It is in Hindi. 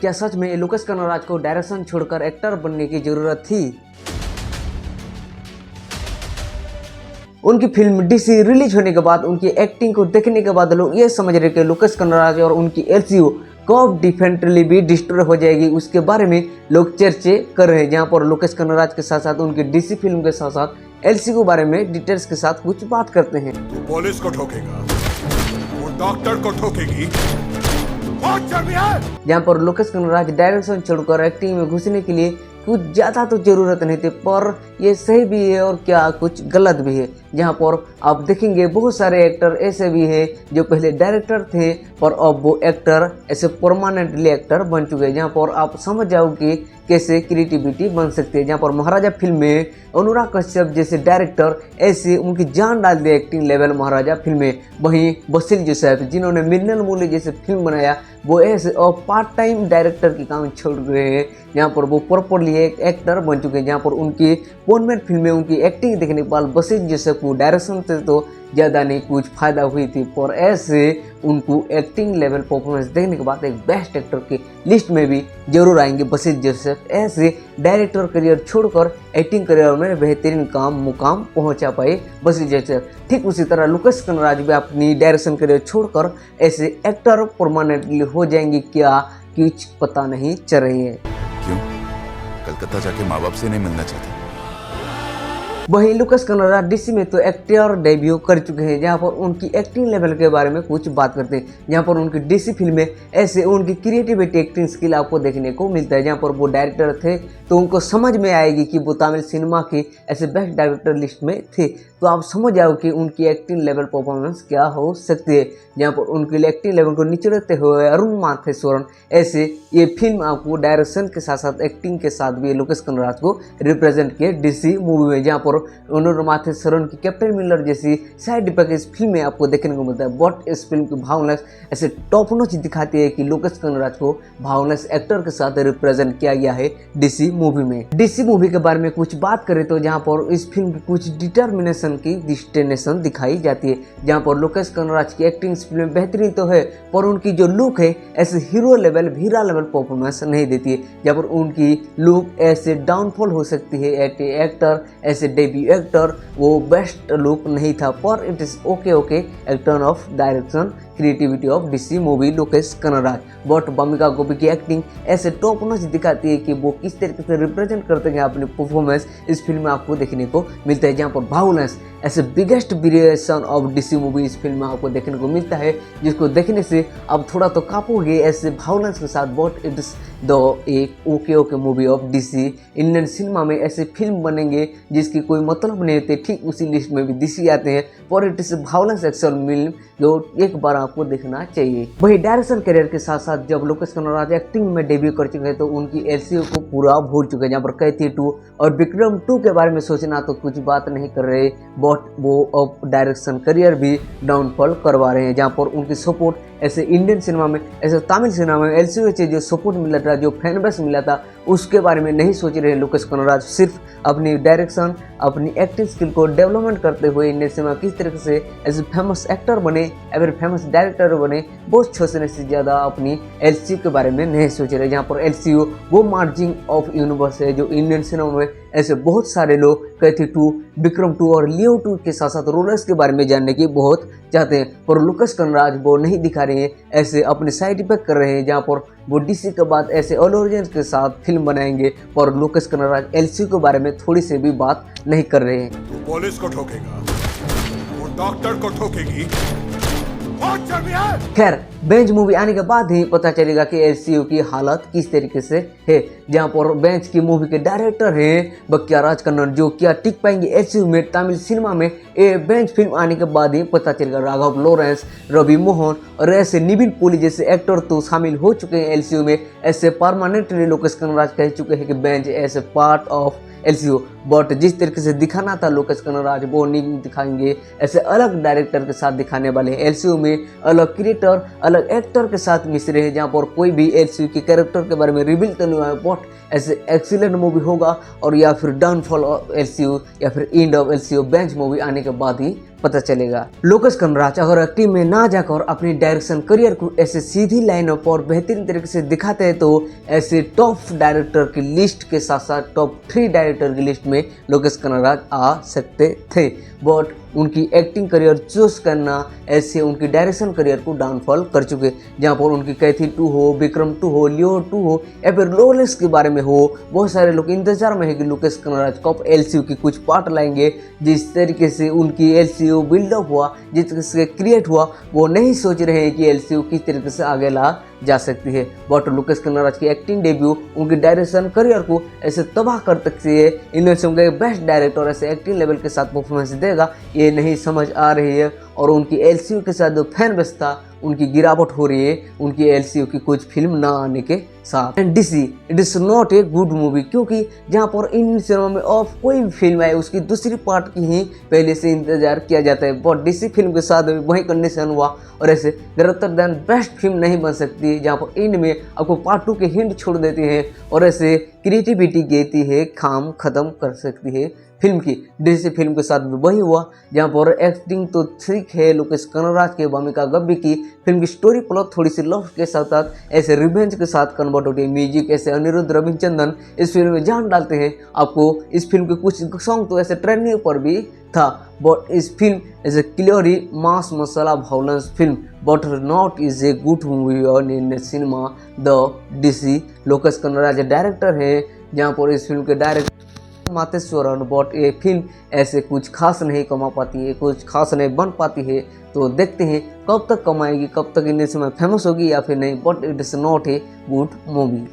क्या सच में लुकास कनराज को डायरेक्शन छोड़कर एक्टर बनने की जरूरत थी? उनकी फिल्म डीसी रिलीज होने के बाद उनकी एक्टिंग को देखने के बाद लोग ये समझ रहे कि लुकास कनराज और उनकी एलसीयू कब डिफेंटली भी डिस्ट्रॉय हो जाएगी, उसके बारे में लोग चर्चे कर रहे हैं। जहां पर लुकास कनराज के साथ साथ उनकी डीसी फिल्म के साथ साथ एलसीयू के बारे में डिटेल्स के साथ कुछ बात करते हैं। तू पुलिस को ठोकेगा, वो डॉक्टर को ठोकेगी। जहाँ पर लुकास कनराज डायरेक्शन छोड़कर एक्टिंग में घुसने के लिए कुछ ज़्यादा तो ज़रूरत नहीं थी, पर ये सही भी है और क्या कुछ गलत भी है। जहाँ पर आप देखेंगे बहुत सारे एक्टर ऐसे भी हैं जो पहले डायरेक्टर थे पर अब वो एक्टर ऐसे परमानेंटली एक्टर बन चुके हैं। जहाँ पर आप समझ जाओ कि कैसे क्रिएटिविटी बन सकती है। जहाँ पर महाराजा फिल्म में अनुराग कश्यप जैसे डायरेक्टर ऐसे उनकी जान डाल दी एक्टिंग लेवल महाराजा फिल्म में। वहीं बसिल जोसेफ जिन्होंने मिलियन मूली जैसे फिल्म बनाया वो ऐसे और पार्ट टाइम डायरेक्टर की काम छोड़ गए हैं। जहाँ पर वो प्रॉपरली एक एक्टर बन चुके हैं। जहाँ पर उनकी पोनमेंट फिल्म में उनकी एक्टिंग देखने के बाद बसिल जोसेफ को डायरेक्शन से तो ज़्यादा नहीं कुछ फायदा हुई थी, पर ऐसे उनको एक्टिंग लेवल परफॉर्मेंस देखने के बाद एक बेस्ट एक्टर की लिस्ट में भी जरूर आएंगे बसिल जोसेफ। ऐसे डायरेक्टर करियर छोड़कर एक्टिंग करियर में बेहतरीन मुकाम पहुंचा पाए बसिल जोसेफ। ठीक उसी तरह लुकास कनराज भी अपनी डायरेक्शन करियर छोड़कर ऐसे एक्टर परमानेंटली हो जाएंगे, क्या कुछ पता नहीं चल रही है। क्यों कलकत्ता जाके माँ बाप से नहीं मिलना चाहते? वहीं लुकास कनराज डीसी में तो एक्टर डेब्यू कर चुके हैं। जहां पर उनकी एक्टिंग लेवल के बारे में कुछ बात करते हैं। जहां पर उनकी डीसी फिल्म में ऐसे उनकी क्रिएटिविटी एक्टिंग स्किल आपको देखने को मिलता है। जहां पर वो डायरेक्टर थे तो उनको समझ में आएगी कि वो तमिल सिनेमा की ऐसे बेस्ट डायरेक्टर लिस्ट में थे, तो आप समझ जाओ कि उनकी एक्टिंग लेवल परफॉर्मेंस क्या हो सकती है। जहाँ पर उनकी एक्टिंग लेवल को निचोड़ते हुए अरुण माथेश्वरन ऐसे ये फिल्म आपको डायरेक्शन के साथ साथ एक्टिंग के साथ भी लुकास कनराज को रिप्रेजेंट किए डीसी मूवी में। जहाँ पर अरुण माथेश्वरन की कैप्टन मिलर जैसी साइड इफेक्ट इस फिल्म में आपको देखने को मिलता है। बट इस फिल्म की भावनास ऐसे टॉप नॉच दिखाती है कि लुकास कनराज को भावनास एक्टर के साथ रिप्रेजेंट किया गया है डीसी मूवी में। डीसी मूवी के बारे में कुछ बात करें तो जहाँ पर इस फिल्म की कुछ डिटर्मिनेशन की डेस्टिनेशन दिखाई जाती है। जहाँ पर लुकास कनराज की एक्टिंग फिल्म में बेहतरीन तो है पर उनकी जो लुक है ऐसे हीरो लेवल हीरा लेवल परफॉर्मेंस नहीं देती है। जहाँ पर उनकी लुक ऐसे डाउनफॉल हो सकती है। एक्टर ऐसे डेब्यू एक्टर वो बेस्ट लुक नहीं था, पर it is okay actor of direction creativity of DC movie Lokesh Kanagaraj. But भूमिका गोपी की एक्टिंग ऐसे टॉप नॉच दिखाती है कि वो किस तरीके से रिप्रेजेंट करते हैं अपनी परफॉर्मेंस इस फिल्म में आपको देखने को मिलता है। जहाँ पर भावलेंस ऐसे biggest variation of DC movie इस फिल्म में आपको देखने को मिलता है, जिसको देखने से अब थोड़ा तो कांपोगे ऐसे भावलेंस के साथ। बट इट इज द एक okay movie of DC. Indian cinema में ऐसे फिल्म बनेंगे जिसकी कोई मतलब नहीं होते, ठीक उसी लिस्ट में भी डीसी आते हैं, पर इट इज भावलेंस एक्शन फिल्म जो एक बार आपको देखना चाहिए। वही डायरेक्शन करियर के साथ साथ जब लुकास कनराज एक्टिंग में डेब्यू कर चुके हैं तो उनकी एलसीयू को पूरा भूल चुके हैं। जहाँ पर कैथी 2 और विक्रम 2 के बारे में सोचना तो कुछ बात नहीं कर रहे, बट वो अब डायरेक्शन करियर भी डाउनफॉल करवा रहे हैं। जहाँ पर उनकी सपोर्ट ऐसे इंडियन सिनेमा में ऐसे तमिल सिनेमा में एलसीयू से जो सपोर्ट मिला था, जो फैन बेस मिला था, उसके बारे में नहीं सोच रहे लुकास कनराज। सिर्फ अपनी डायरेक्शन अपनी एक्टिंग स्किल को डेवलपमेंट करते हुए इंडियन सिनेमा किस तरीके से एज फेमस एक्टर बने या फिर फेमस डायरेक्टर बने वो सोचने से ज़्यादा अपनी एलसीयू के बारे में नहीं सोच रहे। जहाँ पर एलसीयू वो मार्जिन ऑफ यूनिवर्स है जो इंडियन सिनेमा में ऐसे बहुत सारे लोग कैथी 2, विक्रम 2 और लियो 2 के साथ साथ रोलर्स के बारे में जानने की बहुत चाहते हैं, पर लुकास कनराज वो नहीं दिखा रहे हैं, ऐसे अपने साइड इफेक्ट कर रहे हैं। जहाँ पर वो डीसी के बाद ऐसे अल्लू अर्जुन के साथ फिल्म बनाएंगे, पर लुकास कनराज एलसीयू के बारे में थोड़ी सी भी बात नहीं कर रहे हैं। तू पुलिस को ठोकेगा, वो डॉक्टर को ठोकेगी। खैर बेंच मूवी आने के बाद ही पता चलेगा कि एलसीयू की हालत किस तरीके से है। जहां पर बेंच की मूवी के डायरेक्टर हैं बक्या राजकन्नन, जो क्या टिक पाएंगे एलसीयू में तमिल सिनेमा में। ये बेंच फिल्म आने के बाद ही पता चलेगा। राघव लॉरेंस, रवि मोहन और ऐसे निविन पोली जैसे एक्टर तो शामिल हो चुके हैं एलसीयू में। ऐसे परमानेंटली लुकास कनराज कह चुके हैं कि बेंच ऐसे पार्ट ऑफ एलसीयू, बट जिस तरीके से दिखाना था लुकास कनराज वो नहीं दिखाएंगे। ऐसे अलग डायरेक्टर के साथ दिखाने वाले हैं। एलसीयू में अलग क्रिएटर अलग एक्टर के साथ मिस रहे हैं, जहाँ पर कोई भी एलसीयू के कैरेक्टर के बारे में रिवील तो नहीं हुआ है, बट ऐसे एक्सीलेंट मूवी होगा और या फिर डाउनफॉल ऑफ एलसीयू या फिर end of LCU bench movie आने के बाद ही पता चलेगा। लोकेश कनराज अगर एक्टिंग में ना जाकर अपनी डायरेक्शन करियर को ऐसे सीधी लाइनों पर बेहतरीन तरीके से दिखाते हैं तो ऐसे टॉप डायरेक्टर की लिस्ट के साथ साथ टॉप 3 डायरेक्टर की लिस्ट में लोकेश कनराज आ सकते थे। बट उनकी एक्टिंग करियर चूज करना ऐसे उनकी डायरेक्शन करियर को डाउनफॉल कर चुके, जहाँ पर उनकी कैथी 2 हो, विक्रम 2 हो, लियो 2 हो या फिर लोलेस के बारे में हो। बहुत सारे लोग इंतजार में है कि लोकेश कनराज कब एलसीयू की कुछ पार्ट लाएंगे। जिस तरीके से उनकी एलसीयू बिल्डअप हुआ, जिस तरीके से क्रिएट हुआ, वो नहीं सोच रहे हैं कि एलसीयू किस तरीके से आगे ला जा सकती है। बट लोकेश कनराज की एक्टिंग डेब्यू उनकी डायरेक्शन करियर को ऐसे तबाह कर सकती है। इनमें से उनके बेस्ट डायरेक्टर ऐसे एक्टिंग लेवल के साथ परफॉर्मेंस देगा, ये नहीं समझ आ रही है। और उनकी एलसीयू के साथ जो फैन बेस था उनकी गिरावट हो रही है उनकी एलसीयू की कुछ फिल्म ना आने के साथ। And DC it is not a good movie, क्योंकि जहाँ पर इन सिनेमा में ऑफ कोई भी फिल्म आए उसकी दूसरी पार्ट की ही पहले से इंतजार किया जाता है। बट डीसी फिल्म के साथ वही कंडीशन हुआ और ऐसे ग्रेटर देन बेस्ट फिल्म नहीं बन सकती, जहाँ पर एंड में आपको पार्ट 2 के हिंट छोड़ देते हैं और ऐसे क्रिएटिविटी कहती है काम खत्म कर सकती है फिल्म की। डीसी फिल्म के साथ भी वही हुआ, जहाँ पर एक्टिंग तो ठीक है लोकेश कनराज के, भूमिका गब्बी की, फिल्म की स्टोरी प्लॉट थोड़ी सी लव के साथ साथ ऐसे रिवेंज के साथ कन्वर्ट होती है। म्यूजिक ऐसे अनिरुद्ध रविचंद्रन इस फिल्म में जान डालते हैं। आपको इस फिल्म के कुछ सॉन्ग तो ऐसे ट्रेंडिंग पर भी था। बट इस film is a clearly mass masala violence film but not is a good movie on in cinema the DC. Lokesh Kanraj director है, जहाँ पर इस फिल्म के डायरेक्टर मातेश्वरन। बट ये फिल्म ऐसे कुछ खास नहीं कमा पाती है, कुछ खास नहीं बन पाती है। तो देखते हैं कब तक कमाएगी, कब तक इन समय फेमस होगी या फिर नहीं। But it is not a good movie.